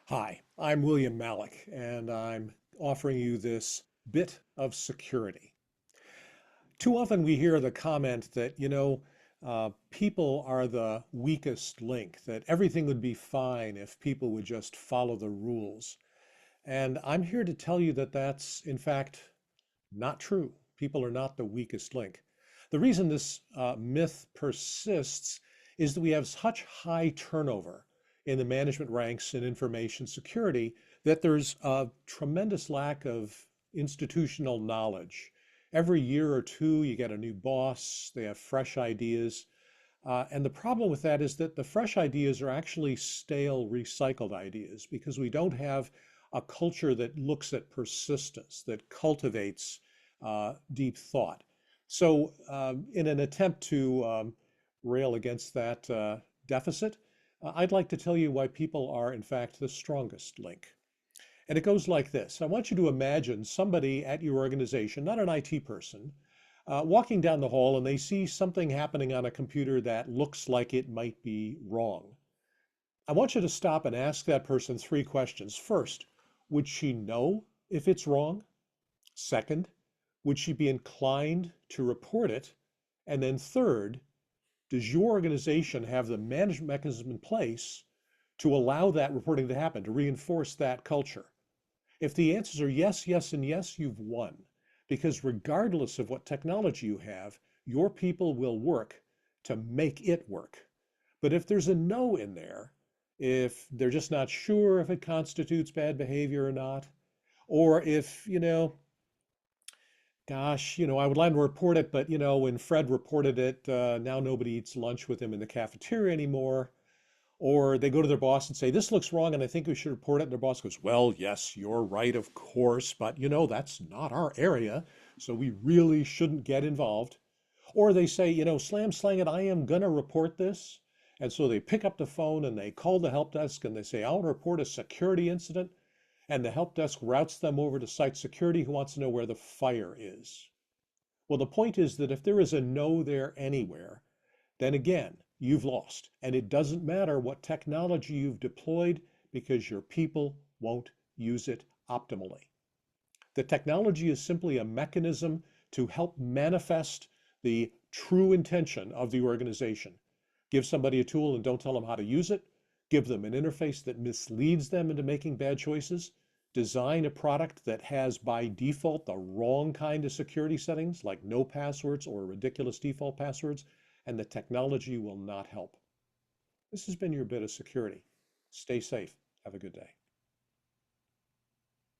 Hi, I'm William Malik, and I'm offering you this bit of security. Too often we hear the comment that, people are the weakest link, that everything would be fine if people would just follow the rules. And I'm here to tell you that that's, in fact, not true. People are not the weakest link. The reason this myth persists is that we have such high turnover in the management ranks in information security that there's a tremendous lack of institutional knowledge. Every year or two, you get a new boss, they have fresh ideas. And the problem with that is that the fresh ideas are actually stale, recycled ideas because we don't have a culture that looks at persistence, that cultivates deep thought. So, in an attempt to rail against that deficit, I'd like to tell you why people are, in fact, the strongest link. And it goes like this. I want you to imagine somebody at your organization, not an IT person, walking down the hall and they see something happening on a computer that looks like it might be wrong. I want you to stop and ask that person three questions. First, would she know if it's wrong? Second, would she be inclined to report it? And then third, does your organization have the management mechanism in place to allow that reporting to happen, to reinforce that culture? If the answers are yes, yes, and yes, you've won. Because regardless of what technology you have, your people will work to make it work. But if there's a no in there, if they're just not sure if it constitutes bad behavior or not, or if, gosh, I would like to report it, but, when Fred reported it, now nobody eats lunch with him in the cafeteria anymore. Or they go to their boss and say, this looks wrong and I think we should report it. And their boss goes, well, yes, you're right, of course, but that's not our area. So we really shouldn't get involved. Or they say, slam slang it, I am going to report this. And so they pick up the phone and they call the help desk and they say, I want to report a security incident. And the help desk routes them over to site security who wants to know where the fire is. Well, the point is that if there is a no there anywhere, then again, you've lost. And it doesn't matter what technology you've deployed because your people won't use it optimally. The technology is simply a mechanism to help manifest the true intention of the organization. Give somebody a tool and don't tell them how to use it. Give them an interface that misleads them into making bad choices. Design a product that has by default the wrong kind of security settings, like no passwords or ridiculous default passwords, and the technology will not help. This has been your bit of security. Stay safe. Have a good day.